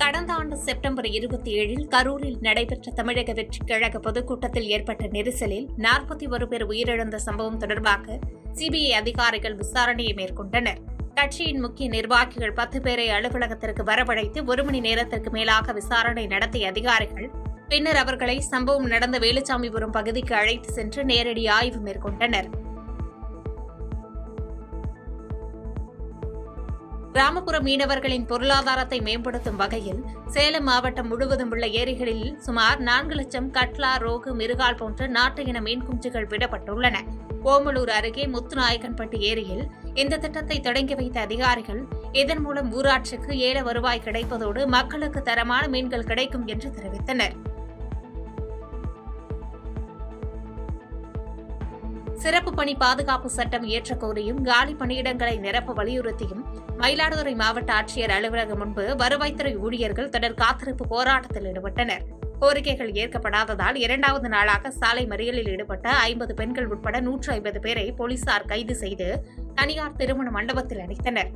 கடந்த ஆண்டு செப்டம்பர் 27 கரூரில் நடைபெற்ற தமிழக வெற்றிக் கழக பொதுக்கூட்டத்தில் ஏற்பட்ட நெரிசலில் 41 பேர் உயிரிழந்த சம்பவம் தொடர்பாக சிபிஐ அதிகாரிகள் விசாரணையை மேற்கொண்டனர். கட்சியின் முக்கிய நிர்வாகிகள் 10 பேரை அலுவலகத்திற்கு வரவழைத்து 1 மணி நேரத்திற்கு மேலாக விசாரணை நடத்திய அதிகாரிகள் பின்னர் அவர்களை சம்பவம் நடந்த வேலுச்சாமிபுரம் பகுதிக்கு அழைத்து சென்று நேரடி ஆய்வு மேற்கொண்டனர். கிராமப்புற மீனவர்களின் பொருளாதாரத்தை மேம்படுத்தும் வகையில் சேலம் மாவட்டம் முழுவதும் உள்ள ஏரிகளில் சுமார் 4 லட்சம் கட்லா, ரோகு, மிருகால் போன்ற நாட்டு இன மீன் குஞ்சுகள் விடப்பட்டுள்ளன. ஓமலூர் அருகே முத்துநாயக்கன்பட்டி ஏரியில் இந்த திட்டத்தை தொடங்கி வைத்த அதிகாரிகள் இதன் மூலம் ஊராட்சிக்கு ஏல வருவாய் கிடைப்பதோடு மக்களுக்கு தரமான மீன்கள் கிடைக்கும் என்று தெரிவித்தனர். சிறப்பு பணி பாதுகாப்பு சட்டம் இயற்றக் கோரியும் காலி பணியிடங்களை நிரப்ப வலியுறுத்தியும் மயிலாடுதுறை மாவட்ட ஆட்சியர் அலுவலகம் முன்பு வருவாய்த்துறை ஊழியர்கள் தொடர் காத்திருப்பு போராட்டத்தில் ஈடுபட்டனர். கோரிக்கைகள் ஏற்கப்படாததால் 2வது நாளாக சாலை மறியலில் ஈடுபட்ட 50 பெண்கள் உட்பட 150 பேரை போலீசார் கைது செய்து தனியார் திருமண மண்டபத்தில் அடைத்தனர்.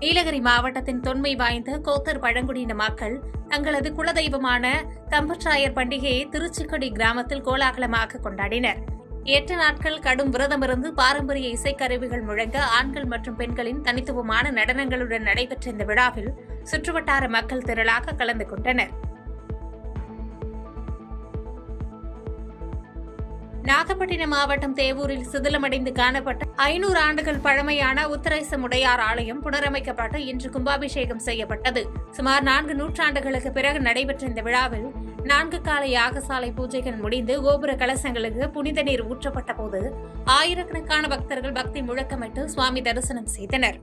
நீலகிரி மாவட்டத்தின் தொன்மை வாய்ந்த கோத்தர் பழங்குடியின மக்கள் தங்களது குலதெய்வமான கம்பற்றாயர் பண்டிகையை திருச்சிக்கடி கிராமத்தில் கோலாகலமாக கொண்டாடினர். 8 நாட்கள் கடும் விரதமிருந்து பாரம்பரிய இசைக்கருவிகள் முழங்க ஆண்கள் மற்றும் பெண்களின் தனித்துவமான நடனங்களுடன் நடைபெற்ற இந்த விழாவில் சுற்றுவட்டார மக்கள் திரளாக கலந்து கொண்டனர். நாகப்பட்டினம் மாவட்டம் தேவூரில் சிதிலமடைந்து காணப்பட்ட 500 ஆண்டுகள் பழமையான உத்தரேசமுடையார் ஆலயம் புனரமைக்கப்பட்டு இன்று கும்பாபிஷேகம் செய்யப்பட்டது. சுமார் 4 நூற்றாண்டுகளுக்கு பிறகு நடைபெற்ற இந்த விழாவில் 4 கால யாகசாலை பூஜைகள் முடிந்து கோபுர கலசங்களுக்கு புனித நீர் ஊற்றப்பட்ட போது ஆயிரக்கணக்கான பக்தர்கள் பக்தி முழக்கமிட்டு சுவாமி தரிசனம் செய்தனர்.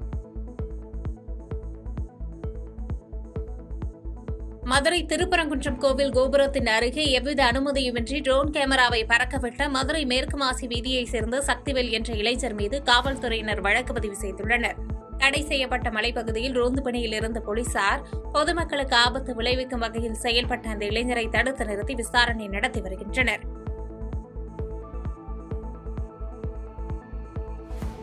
மதுரை திருப்பரங்குன்றம் கோவில் கோபுரத்தின் அருகே எவ்வித அனுமதியுமின்றி ட்ரோன் கேமராவை பறக்கவிட்ட மதுரை மேற்கு மாசி வீதியைச் சேர்ந்த சக்திவேல் என்ற இளைஞர் மீது காவல்துறையினர் வழக்கு பதிவு செய்துள்ளனர். தடை செய்யப்பட்ட மலைப்பகுதியில் ரோந்து பணியில் இருந்த போலீசார் பொதுமக்களுக்கு ஆபத்து விளைவிக்கும் வகையில் செயல்பட்ட அந்த இளைஞரை தடுத்து நிறுத்தி விசாரணை நடத்தி வருகின்றனர்.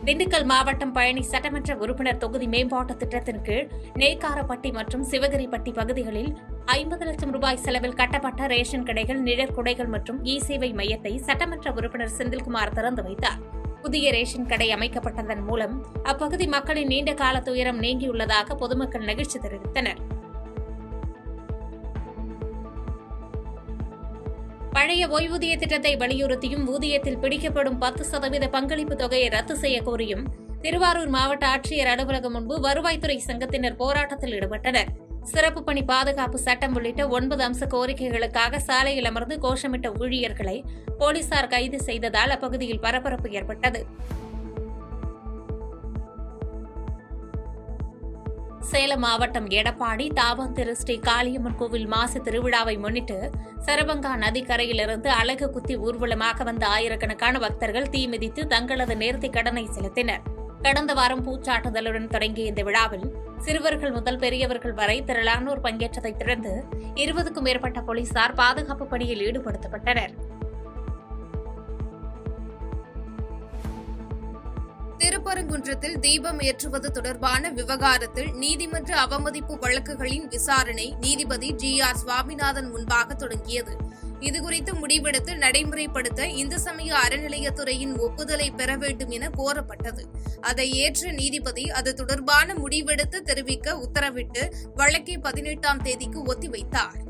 திண்டுக்கல் மாவட்டம் பழனி சட்டமன்ற உறுப்பினர் தொகுதி மேம்பாட்டு திட்டத்தின் கீழ் நெய்க்காரப்பட்டி மற்றும் சிவகிரிப்பட்டி பகுதிகளில் 50 லட்சம் ரூபாய் செலவில் கட்டப்பட்ட ரேஷன் கடைகள், நிழற்குடைகள் மற்றும் இ-சேவை மையத்தை சட்டமன்ற உறுப்பினர் செந்தில்குமார் திறந்து வைத்தார். புதிய ரேஷன் கடை அமைக்கப்பட்டதன் மூலம் அப்பகுதி மக்களின் நீண்ட கால துயரம் நீங்கியுள்ளதாக பொதுமக்கள் மகிழ்ச்சி தெரிவித்தனர். பழைய ஓய்வூதிய திட்டத்தை வலியுறுத்தியும் ஊதியத்தில் பிடிக்கப்படும் 10% பங்களிப்பு தொகையை ரத்து செய்ய கோரியும் திருவாரூர் மாவட்ட ஆட்சியர் அலுவலகம் முன்பு வருவாய்த்துறை சங்கத்தினர் போராட்டத்தில் ஈடுபட்டனர். சிறப்பு பணி பாதுகாப்பு சட்டம் உள்ளிட்ட 9 அம்ச கோரிக்கைகளுக்காக சாலையில் அமர்ந்து கோஷமிட்ட ஊழியர்களை போலீசார் கைது செய்ததால் அப்பகுதியில் பரபரப்பு ஏற்பட்டது. சேலம் மாவட்டம் எடப்பாடி தாவந்திரு ஸ்ரீ காளியம்மன் கோவில் மாசி திருவிழாவை முன்னிட்டு சரபங்கா நதிக்கரையிலிருந்து அலகு குத்தி ஊர்வலமாக வந்த ஆயிரக்கணக்கான பக்தர்கள் தீ மிதித்து தங்களது நேர்த்திக் கடனை செலுத்தினர். கடந்த வாரம் பூச்சாட்டுதலுடன் தொடங்கிய இந்த விழாவில் சிறுவர்கள் முதல் பெரியவர்கள் வரை திரளானோர் பங்கேற்றதைத் தொடர்ந்து 20க்கும் மேற்பட்ட போலீசார் பாதுகாப்பு பணியில் ஈடுபடுத்தப்பட்டனர். திருப்பரங்குன்றத்தில் தீபம் ஏற்றுவது தொடர்பான விவகாரத்தில் நீதிமன்ற அவமதிப்பு வழக்குகளின் விசாரணை நீதிபதி GR சுவாமிநாதன் முன்பாக தொடங்கியது. இதுகுறித்து முடிவெடுத்து நடைமுறைப்படுத்த இந்து சமய அறநிலையத்துறையின் ஒப்புதலை பெற வேண்டும் என கோரப்பட்டது. அதை ஏற்ற நீதிபதி அது தொடர்பான முடிவெடுத்து தெரிவிக்க உத்தரவிட்டு வழக்கை 18ஆம் தேதிக்கு ஒத்திவைத்தார்.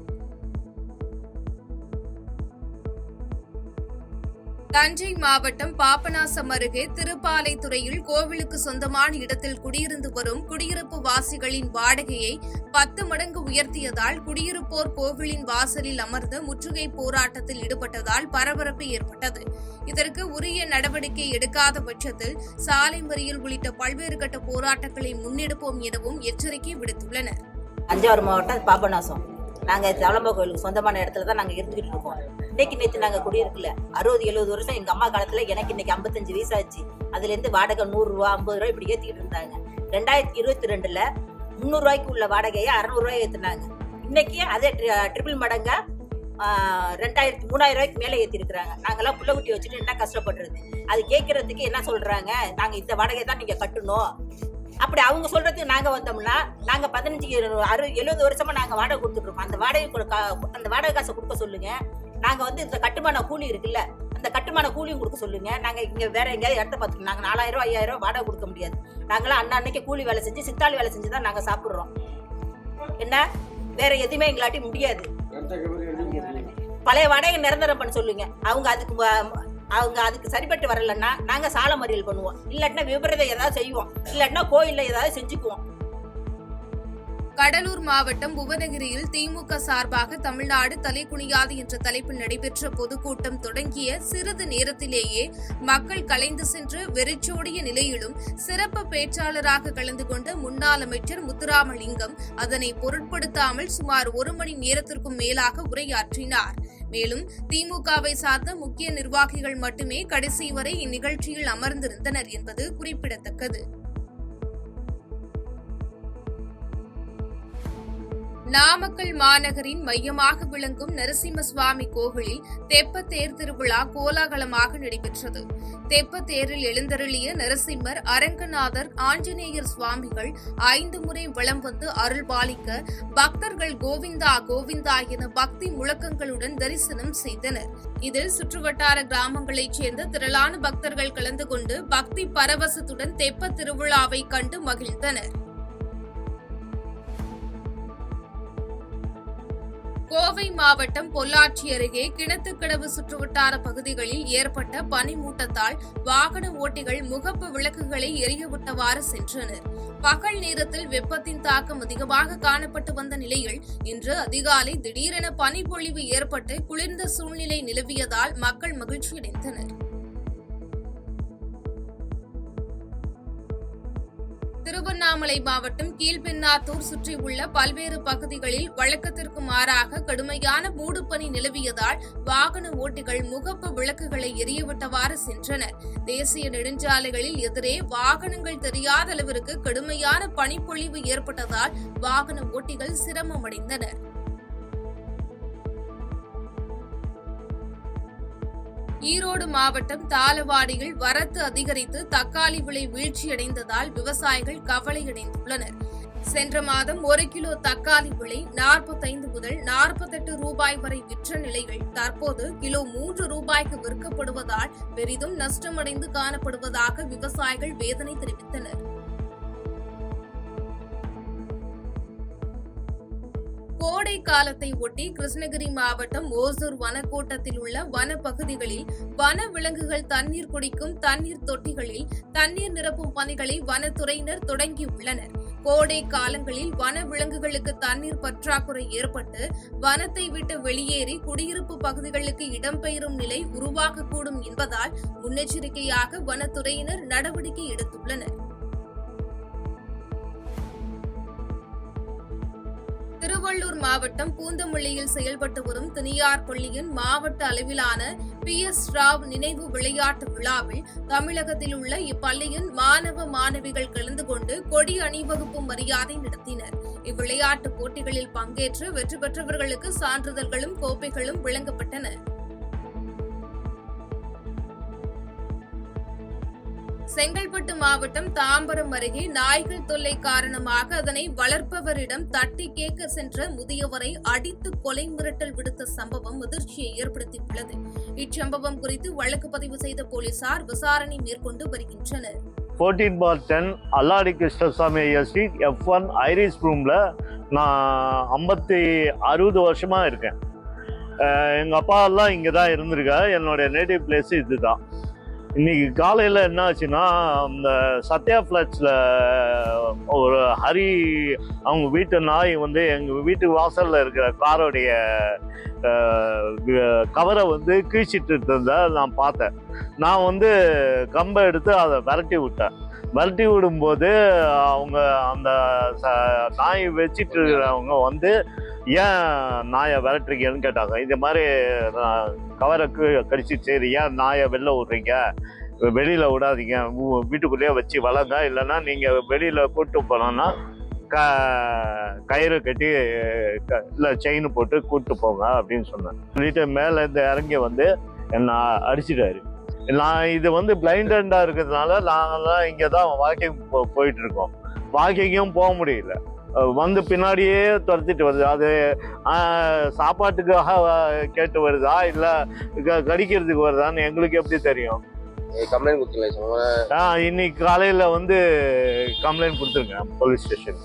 தஞ்சை மாவட்டம் பாபநாசம் அருகே திருப்பாலைத்துறையில் கோவிலுக்கு சொந்தமான இடத்தில் குடியிருந்து வரும் குடியிருப்பு வாசிகளின் வாடகையை 10 மடங்கு உயர்த்தியதால் குடியிருப்போர் கோவிலின் வாசலில் அமர்ந்து முற்றுகை போராட்டத்தில் ஈடுபட்டதால் பரபரப்பு ஏற்பட்டது. இதற்கு உரிய நடவடிக்கை எடுக்காத பட்சத்தில் சாலை மறியல் உள்ளிட்ட பல்வேறு கட்ட போராட்டங்களை முன்னெடுப்போம் எனவும் எச்சரிக்கை விடுத்துள்ளனர். தஞ்சாவூர் மாவட்டம் பாபநாசம், நாங்க தலம்ப கோயிலுக்கு சொந்தமான இடத்துல தான் நாங்க இருந்துகிட்டு இருக்கோம். இன்னைக்கு நேற்று நாங்க குடியிருக்கல 60-70 வருஷம் எங்க அம்மா காலத்துல எனக்கு இன்னைக்கு 55 வயசு ஆச்சு. அதுல இருந்து வாடகை 100 ரூபா 50 ரூபாய் இப்படி ஏத்திக்கிட்டு இருந்தாங்க. 2022ல 300 ரூபாய்க்கு உள்ள வாடகையை 600 ரூபாய் ஏத்துனாங்க. இன்னைக்கு அதே ட்ரிபிள் மடங்க 2000-3000 ரூபாய்க்கு மேல ஏத்தி இருக்கிறாங்க. நாங்கெல்லாம் புள்ள குட்டி வச்சுட்டு என்ன கஷ்டப்படுறது? அது கேட்கறதுக்கு என்ன சொல்றாங்க, நாங்க இந்த வாடகை தான் நீங்க கட்டணும், அப்படி அவங்க சொல்றதுக்கு நாங்க வந்தோம்னா நாங்க 70 வருஷமா நாங்க வாடகை கொடுத்துட்டு இருக்கோம். அந்த வாடகை காசை கொடுக்க சொல்லுங்க. நாங்க வந்து இந்த கட்டுமான கூலி இருக்குல்ல, அந்த கட்டுமான கூலியும் கொடுக்க சொல்லுங்க. நாங்க இங்க வேற எங்கேயாவது இடத்த பார்த்துக்கணும். நாங்க 4000 5000 வாடகை கொடுக்க முடியாது. நாங்களாம் அன்னைக்கு கூலி வேலை செஞ்சு சித்தாள் வேலை செஞ்சு தான் நாங்க சாப்பிடுறோம். என்ன வேற எதுவுமே எங்களாட்டி முடியாது. பழைய வாடகை நிரந்தரம் பண்ண சொல்லுங்க. அவங்க அதுக்கு சரிபட்டு வரலன்னா நாங்க சால மறியல் பண்ணுவோம். இல்லாட்டினா விபரீதம் ஏதாவது செய்வோம். இல்லாட்டினா கோயில்ல ஏதாவது செஞ்சுக்குவோம். கடலூர் மாவட்டம் புவனகிரியில் திமுக சார்பாக தமிழ்நாடு தலைகுனியாது என்ற தலைப்பில் நடைபெற்ற பொதுக்கூட்டம் தொடங்கிய சிறிது நேரத்திலேயே மக்கள் கலைந்து சென்று வெறிச்சோடிய நிலையிலும் சிறப்பு பேச்சாளராக கலந்து கொண்ட முன்னாள் அமைச்சர் முத்துராமலிங்கம் அதனை பொருட்படுத்தாமல் சுமார் 1 மணி நேரத்திற்கும் மேலாக உரையாற்றினார். மேலும் திமுகவை சார்ந்த முக்கிய நிர்வாகிகள் மட்டுமே கடைசி வரை இந்நிகழ்ச்சியில் அமர்ந்திருந்தனர் என்பது குறிப்பிடத்தக்கது. நாமக்கல் மாநகரின் மையமாக விளங்கும் நரசிம்ம சுவாமி கோவிலில் தெப்பத் தேர் திருவிழா கோலாகலமாக நடைபெற்றது. தெப்பத் தேரில் எழுந்தருளிய நரசிம்மர், அரங்கநாதர், ஆஞ்சநேயர் சுவாமிகள் 5 முறை வலம் வந்து அருள்பாலிக்க பக்தர்கள் கோவிந்தா கோவிந்தா என பக்தி முழக்கங்களுடன் தரிசனம் செய்தனர். இதில் சுற்றுவட்டார கிராமங்களைச் சேர்ந்த திரளான பக்தர்கள் கலந்து கொண்டு பக்தி பரவசத்துடன் தெப்பத் திருவிழாவை கண்டு மகிழ்ந்தனர். கோவை மாவட்டம் பொள்ளாச்சி அருகே கிணத்துக்கடவு சுற்றுவட்டார பகுதிகளில் ஏற்பட்ட பனிமூட்டத்தால் வாகன ஓட்டிகள் முகப்பு விளக்குகளை எரியவிட்டவாறு சென்றனர். பகல் நேரத்தில் வெப்பத்தின் தாக்கம் அதிகமாக காணப்பட்டு வந்த நிலையில் இன்று அதிகாலை திடீரென பனிப்பொழிவு ஏற்பட்டு குளிர்ந்த சூழ்நிலை நிலவியதால் மக்கள் மகிழ்ச்சியடைந்தனர். திருவண்ணாமலை மாவட்டம் கீழ்பெண்ணாத்தூர் சுற்றியுள்ள பல்வேறு பகுதிகளில் வழக்கத்திற்கு மாறாக கடுமையான மூடுபனி நிலவியதால் வாகன ஓட்டிகள் முகப்பு விளக்குகளை எரியவிட்டவாறு சென்றனர். தேசிய நெடுஞ்சாலைகளில் எதிரே வாகனங்கள் தெரியாத அளவிற்கு கடுமையான பனிப்பொழிவு ஏற்பட்டதால் வாகன ஓட்டிகள் சிரமமடைந்தனர். ஈரோடு மாவட்டம் தாளவாடியில் வரத்து அதிகரித்து தக்காளி விலை வீழ்ச்சியடைந்ததால் விவசாயிகள் கவலையடைந்துள்ளனர். சென்ற மாதம் 1 கிலோ தக்காளி விலை 45 முதல் 48 ரூபாய் வரை விற்ற நிலையில் தற்போது கிலோ 3 ரூபாய்க்கு விற்கப்படுவதால் பெரிதும் நஷ்டமடைந்து காணப்படுவதாக விவசாயிகள் வேதனை தெரிவித்தனர். கோடை காலத்தை ஒட்டி கிருஷ்ணகிரி மாவட்டம் ஓசூர் வனக்கோட்டத்தில் உள்ள வனப்பகுதிகளில் வன விலங்குகள் தண்ணீர் குடிக்கும் தண்ணீர் தொட்டிகளில் தண்ணீர் நிரப்பும் பணிகளை வனத்துறையினர் தொடங்கியுள்ளனர். கோடை காலங்களில் வன விலங்குகளுக்கு தண்ணீர் பற்றாக்குறை ஏற்பட்டு வனத்தை விட்டு வெளியேறி குடியிருப்பு பகுதிகளுக்கு இடம்பெயரும் நிலை உருவாகக்கூடும் என்பதால் முன்னெச்சரிக்கையாக வனத்துறையினர் நடவடிக்கை எடுத்துள்ளனர். திருவள்ளூர் மாவட்டம் பூந்தமல்லியில் செயல்பட்டு வரும் தனியார் பள்ளியின் மாவட்ட அளவிலான PS ராவ் நினைவு விளையாட்டு விழாவில் தமிழகத்தில் உள்ள இப்பள்ளியின் மாணவ மாணவிகள் கலந்து கொண்டு கொடி அணிவகுப்பு மரியாதை நடத்தினர். இவ்விளையாட்டுப் போட்டிகளில் பங்கேற்று வெற்றி பெற்றவர்களுக்கு சான்றிதழ்களும் கோப்பைகளும் வழங்கப்பட்டன. செங்கல்பட்டு மாவட்டம் தாம்பரம் அருகே நாய்கள் தொல்லை காரணமாக அதனை வளர்ப்பவரிடம் தட்டி கேட்க சென்ற முதியவரை அடித்து கொலை மிரட்டல் விடுத்த சம்பவம் அதிர்ச்சியை ஏற்படுத்தியுள்ளது. இச்சம்பவம் குறித்து வழக்கு பதிவு செய்த போலீசார் விசாரணை மேற்கொண்டு வருகின்றனர். 14/10 அல்லாடி கிருஷ்ணசாமி ஸ்ட்ரீட் F1 ஐரிஸ் ரூம்ல நான் 60 வருஷமா இருக்கேன். எங்க அப்பா எல்லாம் இங்கே தான் இருந்திருக்கேன். என்னுடைய நேட்டிவ் பிளேஸ் இதுதான். இன்னைக்கு காலையில் என்ன ஆச்சுன்னா, அந்த சத்யா ஃப்ளட்ஸில் ஒரு ஹரி அவங்க வீட்டு நாய் வந்து எங்கள் வீட்டு வாசலில் இருக்கிற காரோடைய கவரை வந்து கிழிச்சிட்டு இருந்ததை நான் பார்த்தேன். நான் வந்து கம்பை எடுத்து அதை விரட்டி விட்டேன். விரட்டி விடும்போது அவங்க அந்த நாய் வச்சிட்டு இருக்கிறவங்க வந்து ஏன் நாயை விரட்டுறீங்கன்னு கேட்டாங்க. இந்த மாதிரி கவரை கடிச்சிட்டு சரி ஏன் நாயை வெளில விட்றீங்க, வெளியில் விடாதீங்க, வீட்டுக்குள்ளேயே வச்சு வளங்க, இல்லைன்னா நீங்கள் வெளியில் கூப்பிட்டு போனோன்னா கயிறு கட்டி இல்லை செயின் போட்டு கூப்பிட்டு போங்க அப்படின்னு சொன்னேன். சொல்லிட்டு மேலேருந்து இறங்கி வந்து என்னை அடிச்சிட்டாரு. நான் இது வந்து பிளைண்டண்டாக இருக்கிறதுனால நாங்கள்லாம் இங்கே தான் வாக்கிங் போயிட்டுருக்கோம். வாக்கிங்கும் போக முடியல. வந்து பின்னாடியே துரத்திட்டு வருது. அது சாப்பாட்டுக்காக கேட்டு வருதா இல்லை கடிக்கிறதுக்கு வருதான்னு எங்களுக்கு எப்படி தெரியும்? கம்ப்ளைண்ட் கொடுத்தீங்களா? இன்னைக்கு காலையில் வந்து கம்ப்ளைண்ட் கொடுத்துருங்க போலீஸ் ஸ்டேஷன்.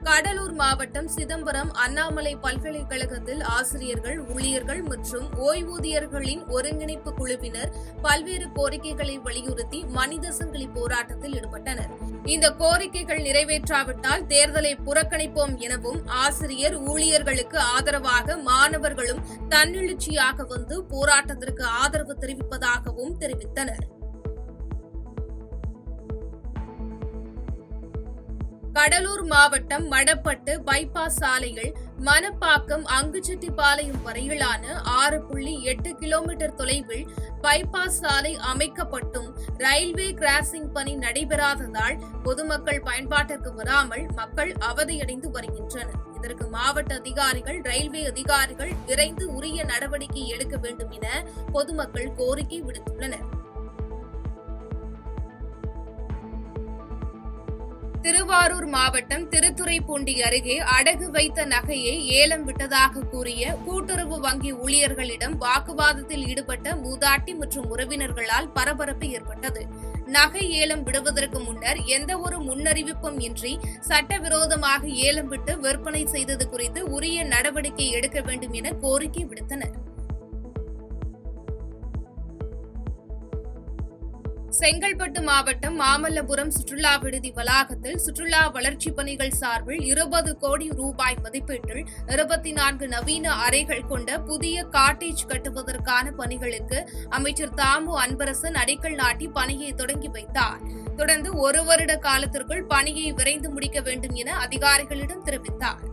கடலூர் மாவட்டம் சிதம்பரம் அண்ணாமலை பல்கலைக்கழகத்தில் ஆசிரியர்கள், ஊழியர்கள் மற்றும் ஓய்வூதியர்களின் ஒருங்கிணைப்பு குழுவினர் பல்வேறு கோரிக்கைகளை வலியுறுத்தி மனித சங்கிலி போராட்டத்தில் ஈடுபட்டனர். இந்த கோரிக்கைகள் நிறைவேற்றாவிட்டால் தேர்தலை புறக்கணிப்போம் எனவும், ஆசிரியர் ஊழியர்களுக்கு ஆதரவாக மாணவர்களும் தன்னெழுச்சியாக வந்து போராட்டத்திற்கு ஆதரவு தெரிவிப்பதாகவும் தெரிவித்தனர். கடலூர் மாவட்டம் மடப்பட்டு பைபாஸ் சாலையில் மணப்பாக்கம் அங்குச்செட்டிப்பாளையம் வரையிலான 6.8 கிலோமீட்டர் தொலைவில் பைபாஸ் சாலை அமைக்கப்பட்டும் ரயில்வே கிராசிங் பணி நடைபெறாததால் பொதுமக்கள் பயன்பாட்டிற்கு வராமல் மக்கள் அவதியடைந்து வருகின்றனர். இதற்கு மாவட்ட அதிகாரிகள், ரயில்வே அதிகாரிகள் விரைந்து உரிய நடவடிக்கை எடுக்க வேண்டும் என பொதுமக்கள் கோரிக்கை விடுத்துள்ளனர். திருவாரூர் மாவட்டம் திருத்துறைப்பூண்டி அருகே அடகு வைத்த நகையை ஏலம் விட்டதாக கூறிய கூட்டுறவு வங்கி ஊழியர்களிடம் வாக்குவாதத்தில் ஈடுபட்ட மூதாட்டி மற்றும் உறவினர்களால் பரபரப்பு ஏற்பட்டது. நகை ஏலம் விடுவதற்கு முன்னர் எந்தவொரு முன்னறிவிப்பும் இன்றி சட்டவிரோதமாக ஏலம் விட்டு விற்பனை செய்தது குறித்து உரிய நடவடிக்கை எடுக்க வேண்டும் என கோரிக்கை விடுத்தனர். செங்கல்பட்டு மாவட்டம் மாமல்லபுரம் சுற்றுலா விடுதி வளாகத்தில் சுற்றுலா வளர்ச்சிப் பணிகள் சார்பில் 20 கோடி ரூபாய் மதிப்பீட்டில் 24 நவீன அறைகள் கொண்ட புதிய காட்டேஜ் கட்டுவதற்கான பணிகளுக்கு அமைச்சர் தாமு அன்பரசன் அடிக்கல் நாட்டி பணியை தொடங்கி வைத்தார். தொடர்ந்து 1 வருட காலத்திற்குள் பணியை விரைந்து முடிக்க வேண்டும் என அதிகாரிகளிடம் தெரிவித்தார்.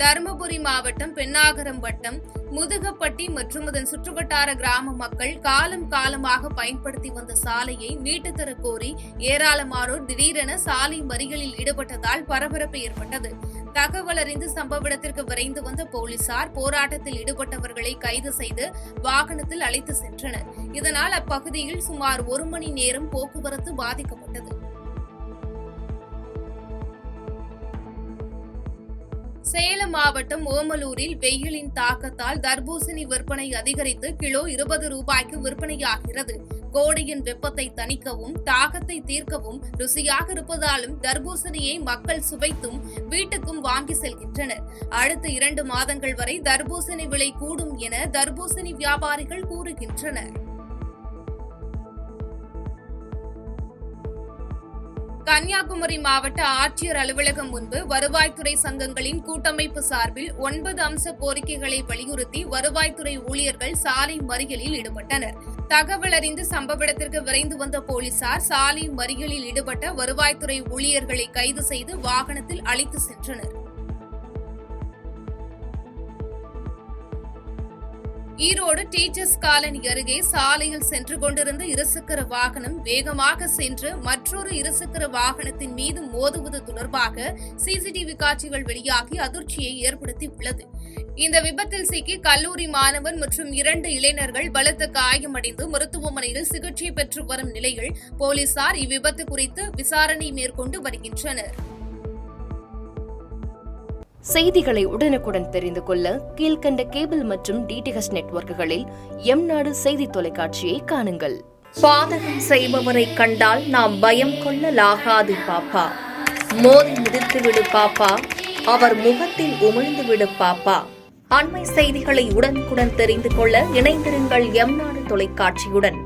தருமபுரி மாவட்டம் பென்னாகரம் வட்டம் முதுகப்பட்டி மற்றும் அதன் சுற்றுவட்டார கிராம மக்கள் காலம் காலமாக பயன்படுத்தி வந்த சாலையை மீட்டுத் தரக் கோரி ஏராளமானோர் திடீரென சாலை மறியலில் ஈடுபட்டதால் பரபரப்பு ஏற்பட்டது. தகவல் அறிந்து சம்பவ இடத்திற்கு விரைந்து வந்த போலீசார் போராட்டத்தில் ஈடுபட்டவர்களை கைது செய்து வாகனத்தில் அழைத்து சென்றனர். இதனால் அப்பகுதியில் சுமார் 1 மணி நேரம் போக்குவரத்து பாதிக்கப்பட்டது. சேலம் மாவட்டம் ஓமலூரில் வெயிலின் தாக்கத்தால் தர்பூசணி விற்பனை அதிகரித்து கிலோ 20 ரூபாய்க்கு விற்பனையாகிறது. கோடையின் வெப்பத்தை தணிக்கவும் தாகத்தை தீர்க்கவும் ருசியாக இருப்பதாலும் தர்பூசணியை மக்கள் சுவைத்தும் வீட்டுக்கும் வாங்கி செல்கின்றனர். அடுத்த 2 மாதங்கள் வரை தர்பூசணி விலை கூடும் என தர்பூசணி வியாபாரிகள் கூறுகின்றனர். கன்னியாகுமரி மாவட்ட ஆட்சியர் அலுவலகம் முன்பு வருவாய்த்துறை சங்கங்களின் கூட்டமைப்பு சார்பில் 9 அம்ச கோரிக்கைகளை வலியுறுத்தி வருவாய்த்துறை ஊழியர்கள் சாலை மறியலில் ஈடுபட்டனர். தகவல் அறிந்து சம்பவ இடத்திற்கு விரைந்து வந்த போலீசார் சாலை மறியலில் ஈடுபட்ட வருவாய்த்துறை ஊழியர்களை கைது செய்து வாகனத்தில் அழைத்து சென்றனர். ஈரோடு டீச்சர்ஸ் காலனி அருகே சாலையில் சென்று கொண்டிருந்த இருசக்கர வாகனம் வேகமாக சென்று மற்றொரு இருசக்கர வாகனத்தின் மீது மோதுவது தொடர்பாக சிசிடிவி காட்சிகள் வெளியாகி அதிர்ச்சியை ஏற்படுத்தியுள்ளது. இந்த விபத்தில் சிக்கி கல்லூரி மாணவன் மற்றும் 2 இளைஞர்கள் பலத்த காயமடைந்து மருத்துவமனையில் சிகிச்சை பெற்று வரும் நிலையில் போலீசார் இவ்விபத்து குறித்து விசாரணை மேற்கொண்டு வருகின்றனர். செய்திகளை உடனுக்குடன் தெரிந்து கொள்ள கீழ்க்கண்ட கேபிள் மற்றும் டிடிஎச் நெட்வொர்க்குகளில் எம்நாடு செய்தி தொலைக்காட்சியை காணுங்கள். பாதகம் செய்பவரை கண்டால் நாம் பயம் கொள்ளலாகாது பாப்பா. மோதி மிதித்துவிடு பாப்பா, அவர் முகத்தில் உமிழ்ந்துவிடு பாப்பா. அண்மை செய்திகளை உடனுக்குடன் தெரிந்து கொள்ள இணைந்திருங்கள் எம்நாடு தொலைக்காட்சியுடன்.